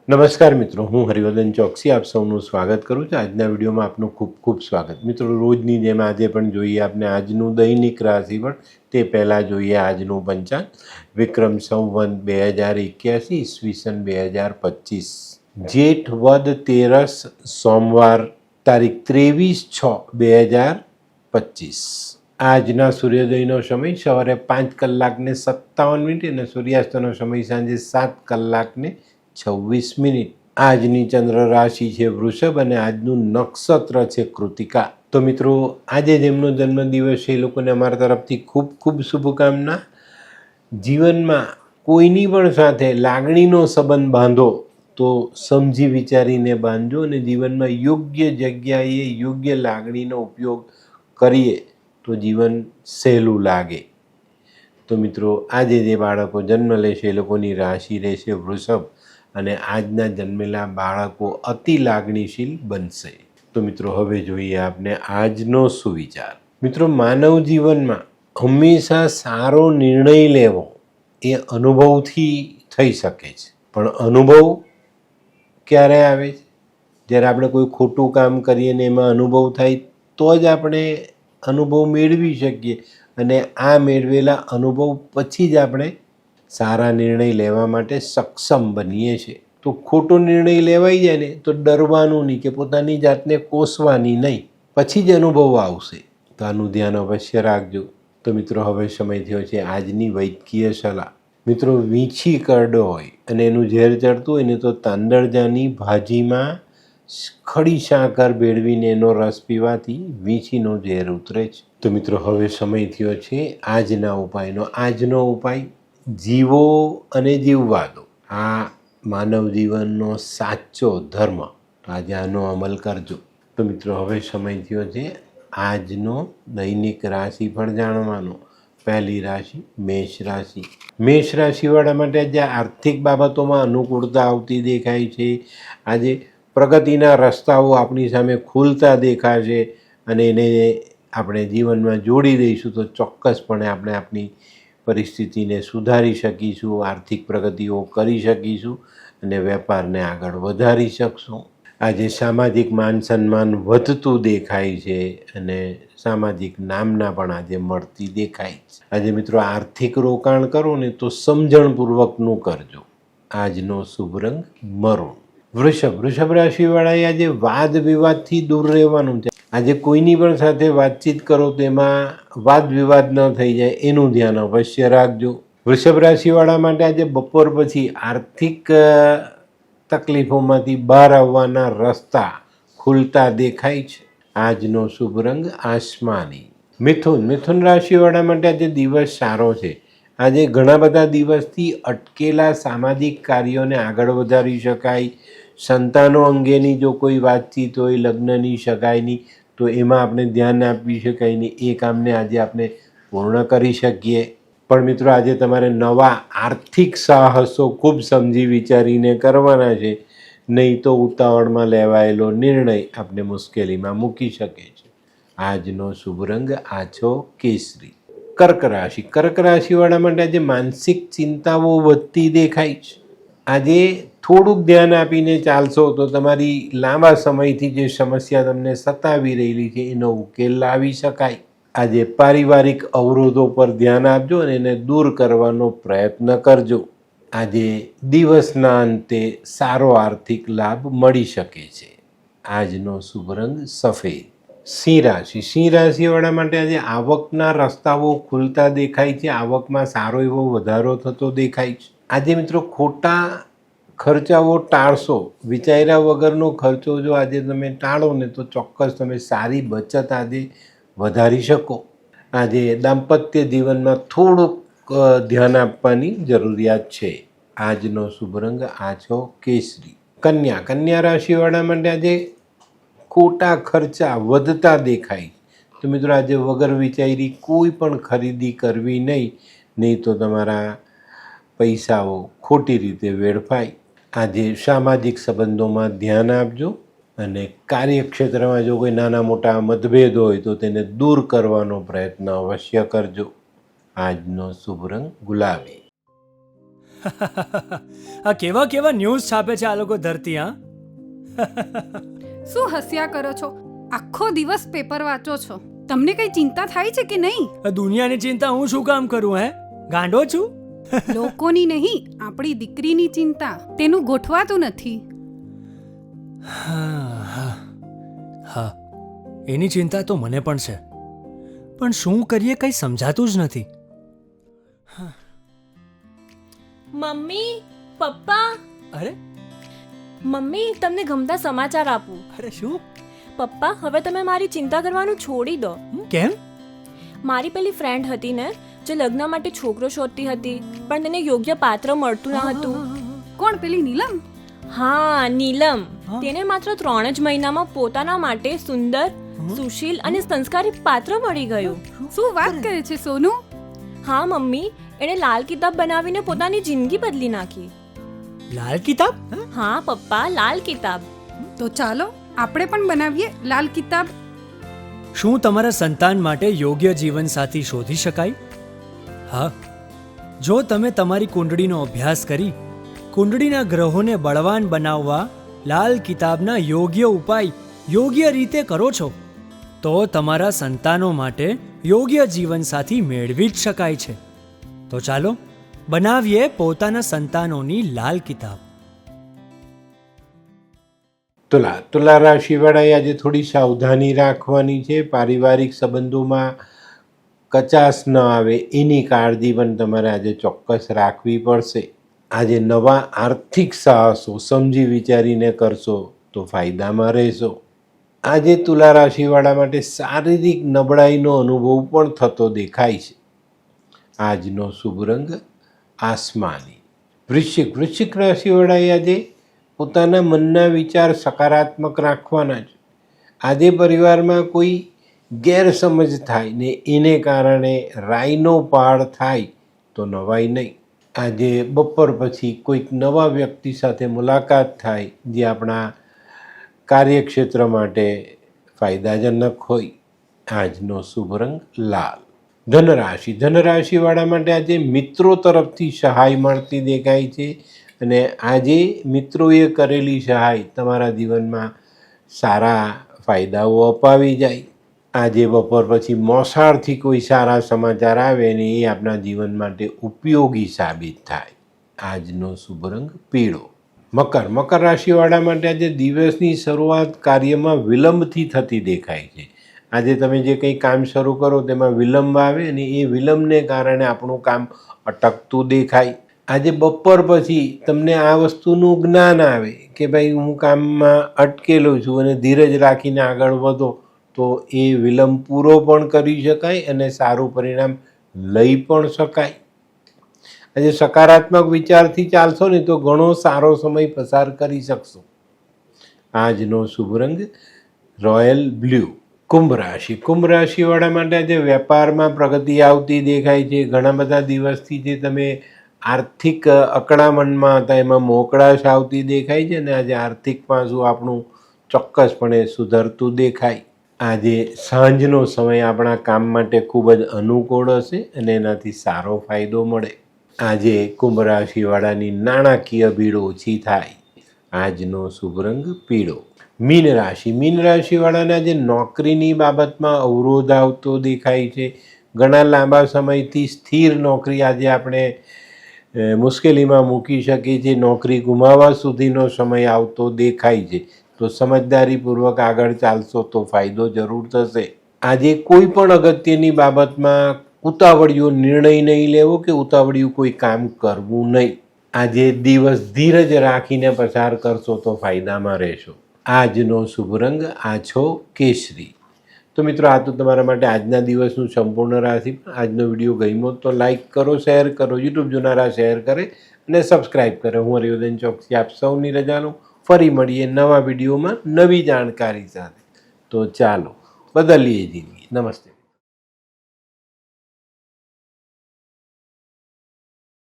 નમસ્કાર મિત્રો, હું હરિવર્ધન ચોકસી આપ સૌનું સ્વાગત કરું છું. આજના વિડીયોમાં આપનું ખૂબ ખૂબ સ્વાગત. મિત્રો, રોજની જેમ આજે પણ જોઈએ આપણે આજનું દૈનિક રાશિફળ. તે પહેલાં જોઈએ આજનું પંચાંગ. વિક્રમ સંવત 2081 ઈસવીસન 2025, જેઠ વદ તેરસ, સોમવાર, તારીખ 23/6/2025. આજના સૂર્યોદયનો સમય સવારે 5:57 અને સૂર્યાસ્તનો સમય સાંજે 7:26. આજની ચંદ્ર રાશિ છે વૃષભ અને આજનું નક્ષત્ર છે કૃતિકા. તો મિત્રો, આજે જેમનો જન્મદિવસ છે એ લોકોને અમારા તરફથી ખૂબ ખૂબ શુભકામના. જીવનમાં કોઈની પણ સાથે લાગણીનો સંબંધ બાંધો તો સમજી વિચારીને બાંધજો અને જીવનમાં યોગ્ય જગ્યાએ યોગ્ય લાગણીનો ઉપયોગ કરીએ તો જીવન સહેલું લાગે. તો મિત્રો, આજે જે બાળકો જન્મ લેશે એ લોકોની રાશિ રહેશે વૃષભ અને આજના જન્મેલા બાળકો અતિ લાગણીશીલ બનશે. તો મિત્રો, હવે જોઈએ આપણે આજનો સુવિચાર. મિત્રો, માનવ જીવનમાં હંમેશા સારો નિર્ણય લેવો એ અનુભવથી થઈ શકે છે. પણ અનુભવ ક્યારે આવે છે? જ્યારે આપણે કોઈ ખોટું કામ કરીએ ને એમાં અનુભવ થાય તો જ આપણે અનુભવ મેળવી શકીએ અને આ મેળવેલા અનુભવ પછી જ આપણે સારા નિર્ણય લેવા માટે સક્ષમ બનીએ છીએ. તો ખોટો નિર્ણય લેવાઈ જાય ને તો ડરવાનું નહીં કે પોતાની જાતને કોસવાની નહીં, પછી જ અનુભવ આવશે. તો આનું ધ્યાન અવશ્ય રાખજો. તો મિત્રો, હવે સમય થયો છે આજની વૈદ્યકીય સલાહ. મિત્રો, વીંછી કરડો હોય અને એનું ઝેર ચડતું હોય ને તો તાંદળજાની ભાજીમાં ખડી સાકર ભેળવીને એનો રસ પીવાથી વીંછીનો ઝેર ઉતરે છે. તો મિત્રો, હવે સમય થયો છે આજના ઉપાયનો. આજનો ઉપાય, જીવો અને જીવવા દો. આ માનવ જીવનનો સાચો ધર્મ. તો આજે આનો અમલ કરજો. તો મિત્રો, હવે સમય થયો છે આજનો દૈનિક રાશિફળ જાણવાનો. પહેલી રાશિ મેષ રાશિ. મેષ રાશિવાળા માટે આજે આર્થિક બાબતોમાં અનુકૂળતા આવતી દેખાય છે. આજે પ્રગતિના રસ્તાઓ આપણી સામે ખુલતા દેખાશે અને એને આપણે જીવનમાં જોડી દઈશું તો ચોક્કસપણે આપણે આપણી પરિસ્થિતિને સુધારી શકીશું, આર્થિક પ્રગતિઓ કરી શકીશું અને વેપારને આગળ વધારી શકશું. આજે સામાજિક માન સન્માન વધતું દેખાય છે અને સામાજિક નામના પણ આજે મળતી દેખાય છે. આજે મિત્રો, આર્થિક રોકાણ કરો ને તો સમજણપૂર્વકનું કરજો. આજનો શુભ રંગ મરૂન. વૃષભ રાશિવાળાએ આજે વાદ વિવાદથી દૂર રહેવાનું છે. આજે કોઈની પણ સાથે વાતચીત કરો તો એમાં વાદ વિવાદ ન થઈ જાય એનું ધ્યાન અવશ્ય રાખજો. વૃષભ રાશિવાળા માટે આજે બપોર પછી આર્થિક તકલીફોમાંથી બહાર આવવાના રસ્તા ખુલતા દેખાય છે. આજનો શુભ રંગ આસમાની. મિથુન રાશિવાળા માટે આજે દિવસ સારો છે. આજે ઘણા બધા દિવસથી અટકેલા સામાજિક કાર્યોને આગળ વધારી શકાય. સંતાનો અંગેની જો કોઈ વાતચીત હોય, લગ્નની સગાઈની, તો એમાં આપણે ધ્યાન આપી શકાય નહીં. એ કામને આજે આપણે પૂર્ણ કરી શકીએ. પણ મિત્રો, આજે તમારે નવા આર્થિક સાહસો ખૂબ સમજી વિચારીને કરવાના છે, નહીં તો ઉતાવળમાં લેવાયેલો નિર્ણય આપણે મુશ્કેલીમાં મૂકી શકે છે. આજનો શુભ રંગ આછો કેસરી. કર્ક રાશિવાળા માટે આજે માનસિક ચિંતાઓ વધતી દેખાય છે. આજે થોડુંક ધ્યાન આપીને ચાલશો તો તમારી લાંબા સમયથી જે સમસ્યા તમને સતાવી રહેલી છે એનો ઉકેલ લાવી શકાય. આજે પારિવારિક અવરોધો પર ધ્યાન આપજો અને એને દૂર કરવાનો પ્રયત્ન કરજો. આજે દિવસના અંતે સારો આર્થિક લાભ મળી શકે છે. આજનો શુભ રંગ સફેદ. સિંહ રાશિવાળા માટે આજે આવકના રસ્તાઓ ખુલતા દેખાય છે. આવકમાં સારો એવો વધારો થતો દેખાય છે. આજે મિત્રો, ખોટા ખર્ચાઓ ટાળશો. વિચાર્યા વગરનો ખર્ચો જો આજે તમે ટાળો ને તો ચોક્કસ તમે સારી બચત આજે વધારી શકો. આજે દાંપત્ય જીવનમાં થોડુંક ધ્યાન આપવાની જરૂરિયાત છે. આજનો શુભ રંગ આછો કેસરી. કન્યા રાશિવાળા માટે આજે ખોટા ખર્ચા વધતા દેખાય. તો મિત્રો, આજે વગર વિચારી કોઈ પણ ખરીદી કરવી નહીં તો તમારા પૈસાઓ ખોટી રીતે વેડફાય. આજે સામાજિક સંબંધોમાં ધ્યાન આપજો અને કાર્યક્ષેત્રમાં જો કોઈ નાના મોટા મતભેદ હોય તો તેને દૂર કરવાનો પ્રયત્ન અવશ્ય કરજો. આજનો શુભ રંગ ગુલાબી. આ કેવા કેવા ન્યૂઝ છાપે છે આ લોકો ધરતી. હા, શું હસ્યા કરો છો? આખો દિવસ પેપર વાંચો છો. તમને કઈ ચિંતા થાય છે કે નહીં? આ દુનિયાની ચિંતા હું શું કામ કરું? ગાંડો છું? લોકોની નહીં, આપણી દીકરીની ચિંતા. તેનું ગોઠવાતું નથી. હા, એની ચિંતા તો મને પણ છે, પણ શું કરીએ કંઈ સમજાતું જ નથી. મમ્મી, પપ્પા. અરે મમ્મી, તમને ગમતા સમાચાર આપું. અરે શું? પપ્પા, હવે તમે મારી ચિંતા કરવાનું છોડી દો. કેમ? મારી પેલી ફ્રેન્ડ હતી ને, જે લગ્ન માટે છોકરો શોધતી હતી, પણ તેને યોગ્ય પાત્ર મળતું ન હતું. કોણ, પેલી નીલમ? હા, નીલમ. હા? તેને માત્ર 3 જ મહિનામાં પોતાના માટે સુંદર, સુશીલ અને સંસ્કારી પાત્ર મળી ગયું. શું વાત કરે છે સોનુ? હા મમ્મી, એણે લાલ કિતાબ બનાવીને પોતાની જિંદગી બદલી નાખી. લાલ કિતાબ? હા પપ્પા, લાલ કિતાબ. તો ચાલો આપણે પણ બનાવીએ લાલ કિતાબ. શું તમારા સંતાન માટે યોગ્ય જીવનસાથી શોધી શકાય? હા, જો તમે તમારી કુંડળીનો અભ્યાસ કરી કુંડળીના ગ્રહોને બળવાન બનાવવા લાલ કિતાબના યોગ્ય ઉપાય યોગ્ય રીતે કરો છો, તો તમારા સંતાનો માટે યોગ્ય જીવનસાથી મેળવી જ શકાય છે. તો ચાલો બનાવીએ પોતાના સંતાનોની લાલ કિતાબ. તુલા રાશિવાળાએ આજે થોડી સાવધાની રાખવાની છે. પારિવારિક સંબંધોમાં કચાશ ન આવે એની કાળજી પણ તમારે આજે ચોક્કસ રાખવી પડશે. આજે નવા આર્થિક સાહસો સમજી વિચારીને કરશો તો ફાયદામાં રહેશો. આજે તુલા રાશિવાળા માટે શારીરિક નબળાઈનો અનુભવ પણ થતો દેખાય છે. આજનો શુભ રંગ આસમાની. વૃશ્ચિક રાશિવાળાએ આજે પોતાના મનના વિચાર સકારાત્મક રાખવાના છે. આજે પરિવારમાં કોઈ ગેરસમજ થાય ને એને કારણે રાઈનો પાડ થાય તો નવાઈ નહીં. આજે બપોર પછી કોઈક નવા વ્યક્તિ સાથે મુલાકાત થાય જે આપણા કાર્યક્ષેત્ર માટે ફાયદાજનક હોય. આજનો શુભ રંગ લાલ. ધનરાશિવાળા માટે આજે મિત્રો તરફથી સહાય મળતી દેખાય છે અને આજે મિત્રોએ કરેલી સહાય તમારા જીવનમાં સારા ફાયદાઓ અપાવી જાય. આજે બપોર પછી મોસાળથી કોઈ સારા સમાચાર આવે ને એ આપણા જીવન માટે ઉપયોગી સાબિત થાય. આજનો શુભ રંગ પીળો. મકર રાશિવાળા માટે આજે દિવસની શરૂઆત કાર્યમાં વિલંબથી થતી દેખાય છે. આજે તમે જે કંઈ કામ શરૂ કરો તેમાં વિલંબ આવે અને એ વિલંબને કારણે આપણું કામ અટકતું દેખાય. આજે બપોર પછી તમને આ વસ્તુનું જ્ઞાન આવે કે ભાઈ હું કામમાં અટકેલો છું અને ધીરજ રાખીને આગળ વધો તો એ વિલંબ પૂરો પણ કરી શકાય અને સારું પરિણામ લઈ પણ શકાય. આજે સકારાત્મક વિચારથી ચાલશો ને તો ઘણો સારો સમય પસાર કરી શકશો. આજનો શુભ રંગ રોયલ બ્લુ. કુંભ રાશિવાળા માટે આજે વેપારમાં પ્રગતિ આવતી દેખાય છે. ઘણા બધા દિવસથી જે તમે આર્થિક અકળામણમાં હતા એમાં મોકળાશ આવતી દેખાય છે અને આજે આર્થિક પાસું આપણું ચોક્કસપણે સુધરતું દેખાય. આજે સાંજનો સમય આપણા કામ માટે ખૂબ જ અનુકૂળ હશે અને એનાથી સારો ફાયદો મળે. આજે કુંભ રાશિવાળાની નાણાકીય ભીડ ઓછી થાય. આજનો શુભ રંગ પીળો. મીન રાશિવાળાને આજે નોકરીની બાબતમાં અવરોધ આવતો દેખાય છે. ઘણા લાંબા સમયથી સ્થિર નોકરી આજે આપણે મુશ્કેલીમાં મૂકી શકીએ છીએ. નોકરી ગુમાવવા સુધીનો સમય આવતો દેખાય છે. તો સમજદારીપૂર્વક આગળ ચાલશો તો ફાયદો જરૂર થશે. આજે કોઈ પણ અગત્યની બાબતમાં ઉતાવળિયો નિર્ણય નહીં લેવો કે ઉતાવળિયું કોઈ કામ કરવું નહીં. આજે દિવસ ધીરજ રાખીને પસાર કરશો તો ફાયદામાં રહેશો. આજનો શુભ રંગ આછો કેસરી. તો મિત્રો, આ તો તમારા માટે આજના દિવસનું સંપૂર્ણ રાશિ. આજનો વિડીયો ગમ્યો તો લાઈક કરો, શેર કરો, યુટ્યુબ જોનારા શેર કરે અને સબસ્ક્રાઈબ કરે. હું હરિવર્ધન ચોકસી આપ સૌની રજા લઉં. ફરી મળીએ નવા વિડીયોમાં નવી જાણકારી સાથે. તો ચાલો બદલીએ જિંદગી. નમસ્તે.